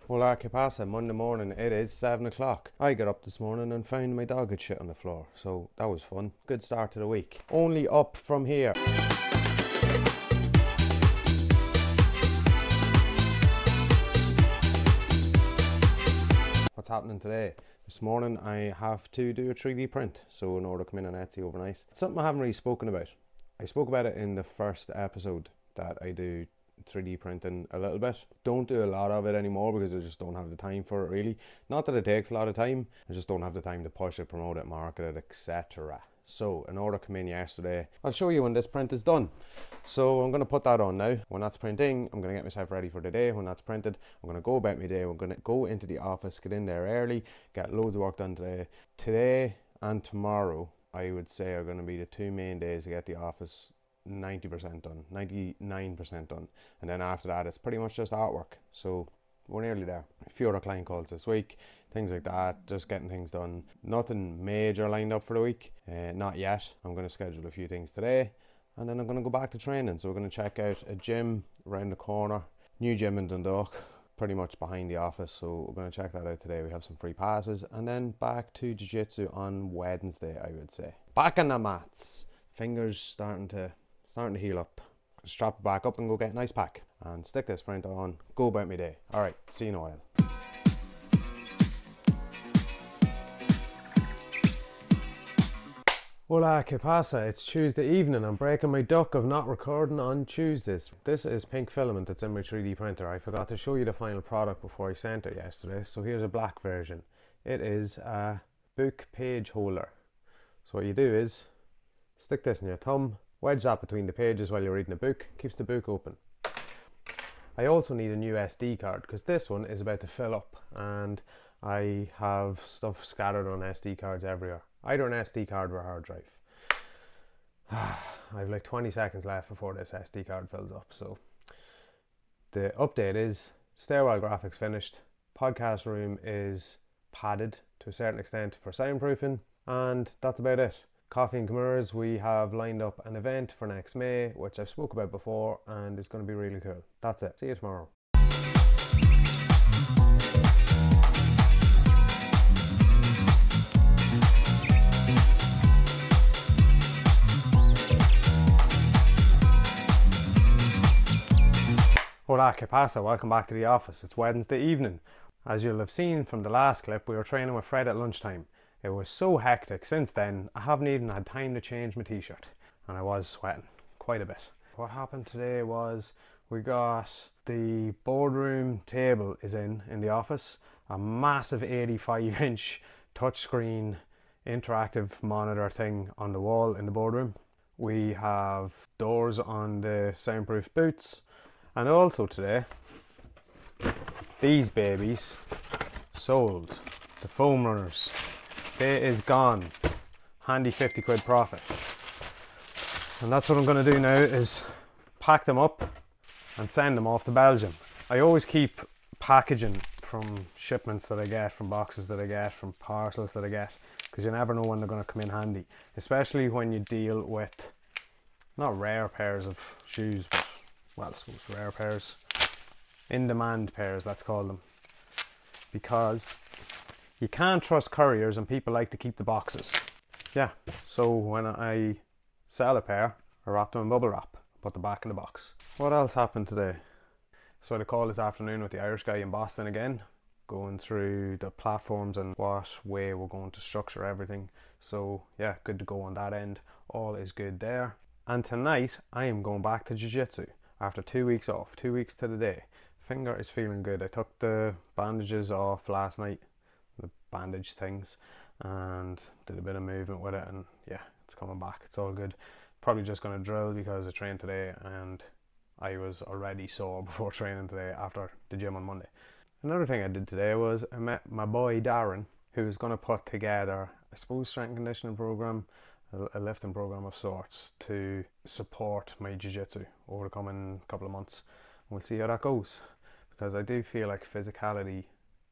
Hola, ¿qué pasa? Monday morning, it is 7 o'clock. I got up this morning and found my dog had shit on the floor, so that was fun. Good start to the week. Only up from here. What's happening today? This morning I have to do a 3D print, so in order to come in on Etsy overnight. It's something I haven't really spoken about. I spoke about it in the first episode that I do 3D printing a little bit. Don't do a lot of it anymore because I just don't have the time for it really. Not that it takes a lot of time, I just don't have the time to push it, promote it, market it, etc. So in order to come in yesterday, I'll show you when this print is done. So I'm going to put that on now. When that's printing, I'm going to get myself ready for the day. When that's printed, I'm going to go about my day. We're going to go into the office, get in there early, get loads of work done today. Today and tomorrow, I would say, are going to be the two main days to get the office 90% done, 99% done, and then after that it's pretty much just artwork. So we're nearly there. A few other client calls this week, things like that, just getting things done. Nothing major lined up for the week, not yet. I'm going to schedule a few things today and then I'm going to go back to training. So we're going to check out a gym around the corner, new gym in Dundalk, pretty much behind the office, so we're going to check that out today. We have some free passes and then back to jiu-jitsu on Wednesday, I would say. Back on the mats, fingers starting to heal up. Strap it back up and go get an ice pack and stick this print on, go about my day. All right, see you in a while. Hola, ¿qué pasa? It's Tuesday evening. I'm breaking my duck of not recording on Tuesdays. This is pink filament that's in my 3D printer. I forgot to show you the final product before I sent it yesterday, so here's a black version. It is a book page holder. So what you do is stick this in your thumb, wedge that between the pages while you're reading a book, keeps the book open. I also need a new SD card because this one is about to fill up and I have stuff scattered on SD cards everywhere. Either an SD card or a hard drive. I have like 20 seconds left before this SD card fills up. So the update is stairwell graphics finished, podcast room is padded to a certain extent for soundproofing, and that's about it. Coffee&Kimuras, we have lined up an event for next May, which I've spoke about before, and it's going to be really cool. That's it. See you tomorrow. Hola, ¿qué pasa? Welcome back to the office. It's Wednesday evening. As you'll have seen from the last clip, we were training with Fred at lunchtime. It was so hectic since then, I haven't even had time to change my t-shirt. And I was sweating quite a bit. What happened today was we got the boardroom table is in the office. A massive 85-inch touchscreen interactive monitor thing on the wall in the boardroom. We have doors on the soundproof boots. And also today, these babies sold. The foam runners. They is gone. Handy 50 quid profit. And that's what I'm going to do now is pack them up and send them off to Belgium. I always keep packaging from shipments that I get, from boxes that I get, from parcels that I get, because you never know when they're going to come in handy. Especially when you deal with not rare pairs of shoes, but well, I suppose rare pairs. In-demand pairs, let's call them. Because you can't trust couriers and people like to keep the boxes. Yeah, so when I sell a pair, I wrap them in bubble wrap, put them back in the box. What else happened today? So I had a call this afternoon with the Irish guy in Boston again, going through the platforms and what way we're going to structure everything. So yeah, good to go on that end. All is good there. And tonight I am going back to jiu-jitsu after 2 weeks off, 2 weeks to the day. Finger is feeling good. I took the bandages off last night, the bandage things, and did a bit of movement with it, and yeah, it's coming back. It's all good. Probably just going to drill because I trained today and I was already sore before training today after the gym on Monday. Another thing I did today was I met my boy Darren, who is going to put together, I suppose, strength and conditioning program, a lifting program of sorts to support my jiu-jitsu over the coming couple of months. We'll see how that goes, because I do feel like physicality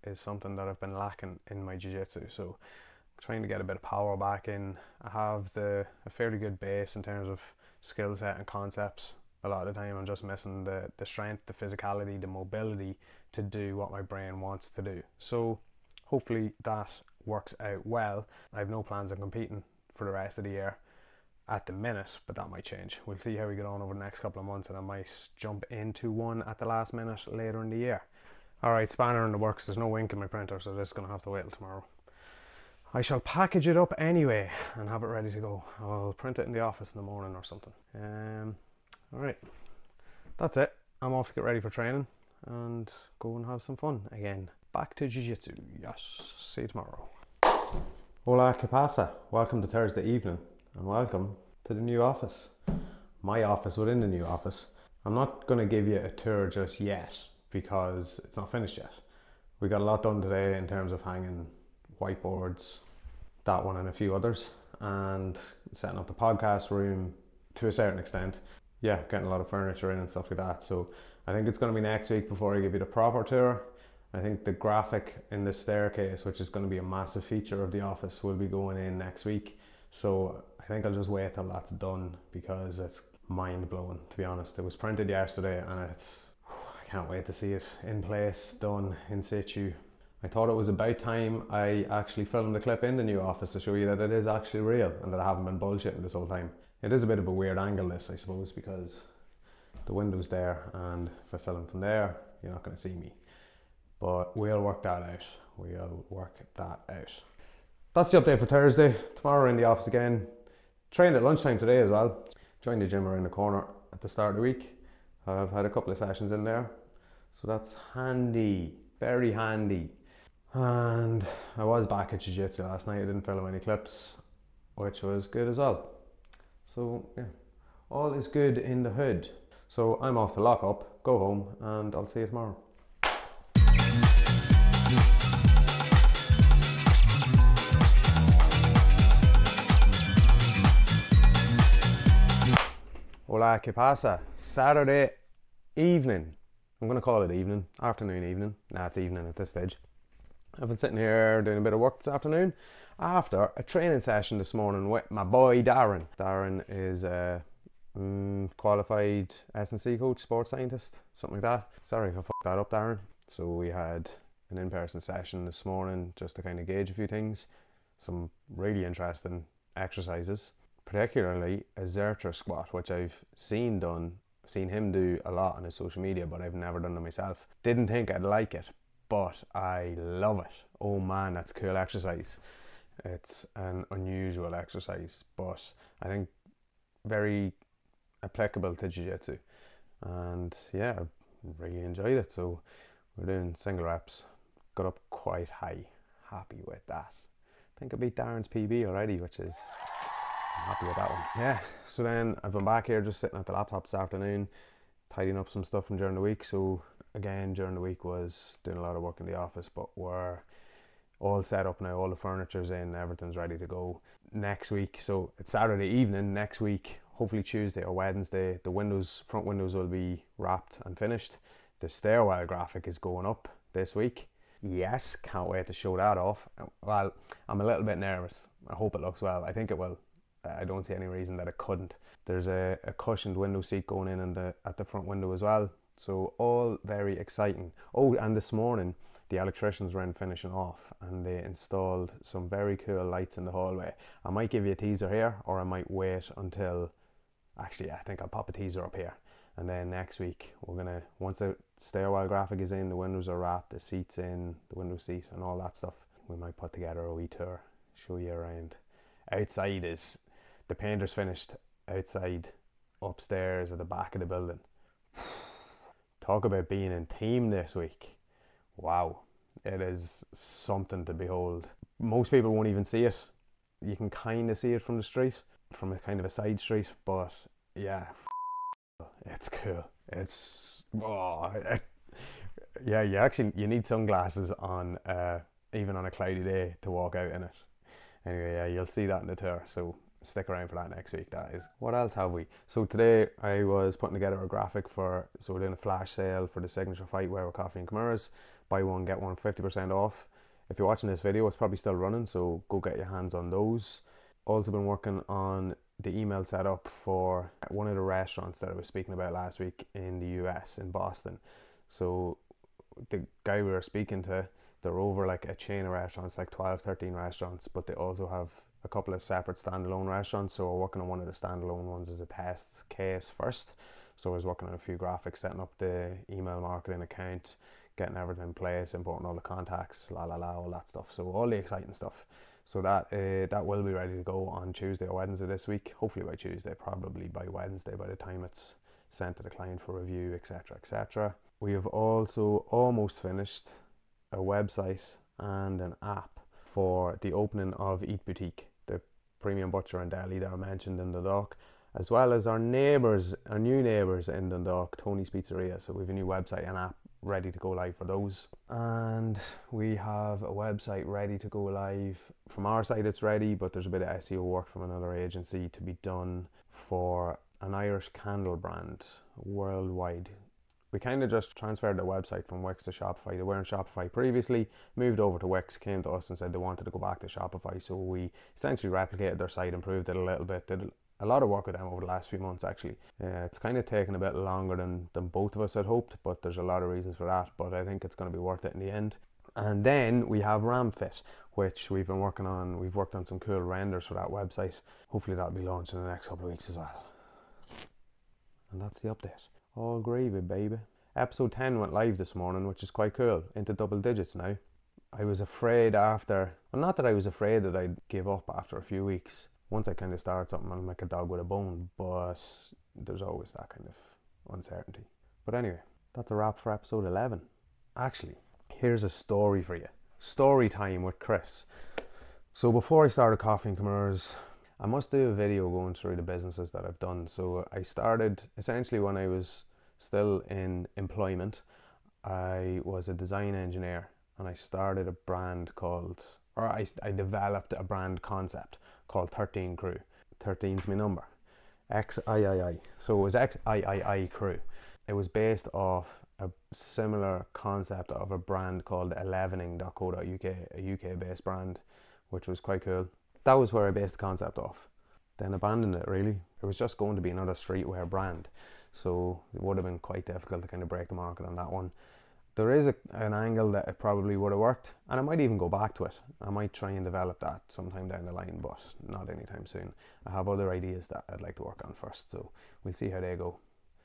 is something that I've been lacking in my jiu-jitsu. So I'm trying to get a bit of power back in. I have a fairly good base in terms of skill set and concepts a lot of the time I'm just missing the strength, the physicality, the mobility to do what my brain wants to do. So hopefully that works out well. I have no plans on competing for the rest of the year at the minute, but that might change. We'll see how we get on over the next couple of months, and I might jump into one at the last minute later in the year. Alright, spanner in the works. There's no ink in my printer, so this is going to have to wait till tomorrow. I shall package it up anyway and have it ready to go. I'll print it in the office in the morning or something. Alright, that's it. I'm off to get ready for training and go and have some fun again. Back to jiu-jitsu. Yes, see you tomorrow. Hola, ¿qué pasa? Welcome to Thursday evening and welcome to the new office. My office within the new office. I'm not going to give you a tour just yet because it's not finished yet. We got a lot done today in terms of hanging whiteboards, that one and a few others, and setting up the podcast room to a certain extent. Yeah, getting a lot of furniture in and stuff like that. So I think it's going to be next week before I give you the proper tour. I think the graphic in the staircase, which is going to be a massive feature of the office, will be going in next week. So I think I'll just wait till that's done because it's mind-blowing, to be honest. It was printed yesterday and I can't wait to see it in place, done, in situ. I thought it was about time I actually filmed the clip in the new office to show you that it is actually real and that I haven't been bullshitting this whole time. It is a bit of a weird angle, this, I suppose, because the window's there, and if I film from there, you're not going to see me. But we'll work that out. We'll work that out. That's the update for Thursday. Tomorrow in the office again. Trained at lunchtime today as well. Joined the gym around the corner at the start of the week. I've had a couple of sessions in there, so that's handy, very handy. And I was back at jiu-jitsu last night. I didn't film any clips, which was good as well. So yeah, all is good in the hood. So I'm off to lock up, go home, and I'll see you tomorrow. Hola, ¿qué pasa? Saturday evening. I'm going to call it evening, afternoon evening. Nah, it's evening at this stage. I've been sitting here doing a bit of work this afternoon after a training session this morning with my boy Darren. Darren is a qualified S&C coach, sports scientist, something like that. Sorry if I fucked that up, Darren. So we had an in-person session this morning just to kind of gauge a few things. Some really interesting exercises, particularly a Zercher squat, which I've seen him do a lot on his social media, but I've never done it myself. Didn't think I'd like it, but I love it. Oh man, that's a cool exercise. It's an unusual exercise, but I think very applicable to jiu-jitsu. And yeah, I really enjoyed it. So we're doing single reps. Got up quite high. Happy with that. I think I beat Darren's PB already, which is, I'm happy with that one. Yeah, so then I've been back here just sitting at the laptop this afternoon, tidying up some stuff from during the week. So again, during the week was doing a lot of work in the office, but we're all set up now, all the furniture's in, everything's ready to go. Next week, so it's Saturday evening, next week, hopefully Tuesday or Wednesday, the front windows will be wrapped and finished. The stairwell graphic is going up this week. Yes, can't wait to show that off. Well, I'm a little bit nervous. I hope it looks well. I think it will. I don't see any reason that it couldn't. There's a cushioned window seat going in at the front window as well. So all very exciting. Oh, and this morning the electricians were in finishing off and they installed some very cool lights in the hallway. I might give you a teaser here, or I might wait until, actually I think I'll pop a teaser up here, and then next week we're gonna, once the stairwell graphic is in, the windows are wrapped, the seats in, the window seat and all that stuff, we might put together a wee tour, show you around. Outside is, the painter's finished outside, upstairs at the back of the building. Talk about being in theme this week. Wow, it is something to behold. Most people won't even see it. You can kind of see it from the street, from a kind of a side street, but yeah, it's cool. It's, yeah, you need sunglasses on, even on a cloudy day to walk out in it. Anyway, yeah, you'll see that in the tour, so stick around for that next week, that is. What else have we? So today I was putting together a graphic so we're doing a flash sale for the signature fight wear with Coffee&Kimuras. Buy one, get one, 50% off. If you're watching this video, it's probably still running, so go get your hands on those. Also been working on the email set up for one of the restaurants that I was speaking about last week in the US, in Boston. So the guy we were speaking to, they're over like a chain of restaurants, like 12, 13 restaurants, but they also have a couple of separate standalone restaurants. So we're working on one of the standalone ones as a test case first. So I was working on a few graphics, setting up the email marketing account, getting everything in place, importing all the contacts, all that stuff. So all the exciting stuff. So that will be ready to go on Tuesday or Wednesday this week. Hopefully by Tuesday, probably by Wednesday by the time it's sent to the client for review, etc, etc. We have also almost finished a website and an app for the opening of Eat Boutique, the premium butcher and deli that I mentioned in Dundalk, as well as our neighbours, our new neighbours in Dundalk, Tony's Pizzeria. So we have a new website and app ready to go live for those. And we have a website ready to go live. From our side it's ready, but there's a bit of SEO work from another agency to be done for an Irish candle brand worldwide. We kind of just transferred the website from Wix to Shopify. They were in Shopify previously, moved over to Wix, came to us and said they wanted to go back to Shopify. So we essentially replicated their site, improved it a little bit, did a lot of work with them over the last few months actually. It's kind of taken a bit longer than both of us had hoped, but there's a lot of reasons for that, but I think it's going to be worth it in the end. And then we have RamFit, which we've been working on. We've worked on some cool renders for that website. Hopefully that'll be launched in the next couple of weeks as well. And that's the update. All gravy, baby. Episode 10 went live this morning, which is quite cool, into double digits now. I was afraid after, well, not that I was afraid that I'd give up after a few weeks. Once I kind of start something, I'm like a dog with a bone, but there's always that kind of uncertainty. But anyway, that's a wrap for episode 11. Actually, here's a story for you. Story time with Chris. So before I started Coffee&Kimuras, I must do a video going through the businesses that I've done. So I started essentially when I was still in employment. I was a design engineer and I started a brand called, or I developed a brand concept called 13 Crew. 13's my number. XIII. So it was XIII Crew. It was based off a similar concept of a brand called 11ing.co.uk, a UK based brand, which was quite cool. That was where I based the concept off. Then abandoned it really. It was just going to be another streetwear brand. So it would have been quite difficult to kind of break the market on that one. There is an angle that it probably would have worked, and I might even go back to it. I might try and develop that sometime down the line, but not anytime soon. I have other ideas that I'd like to work on first, so we'll see how they go.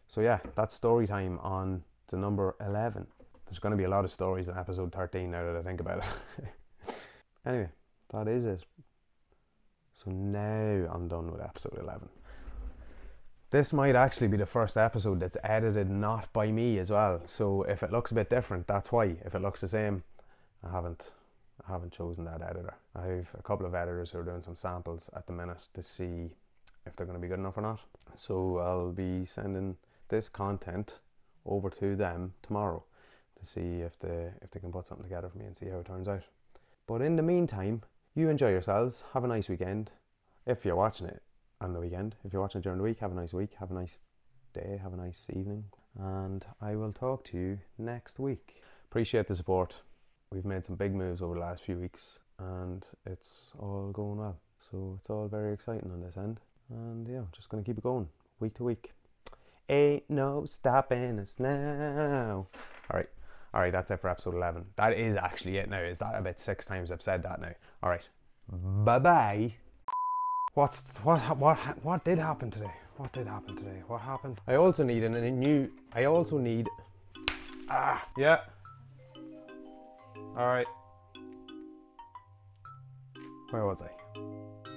So yeah, that's story time on the number 11. There's going to be a lot of stories in episode 13 now that I think about it. Anyway, that is it. So now I'm done with episode 11. This might actually be the first episode that's edited not by me as well. So if it looks a bit different, that's why. If it looks the same, I haven't chosen that editor. I have a couple of editors who are doing some samples at the minute to see if they're going to be good enough or not. So I'll be sending this content over to them tomorrow to see if they can put something together for me and see how it turns out. But in the meantime, you enjoy yourselves, have a nice weekend. If you're watching it on the weekend, if you're watching it during the week, have a nice week, have a nice day, have a nice evening, and I will talk to you next week. Appreciate the support. We've made some big moves over the last few weeks and it's all going well. So it's all very exciting on this end. And yeah, just going to keep it going week to week. Ain't no stopping us now. Alright, that's it for episode 11. That is actually it now. Is that about 6 times I've said that now? Alright, bye-bye. What did happen today? What did happen today? What happened? I also need yeah. Alright. Where was I?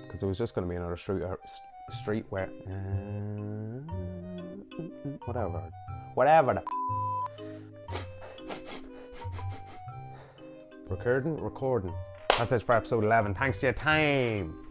Because it was just going to be another street where... Whatever the... Recording. That's it for episode 11. Thanks for your time.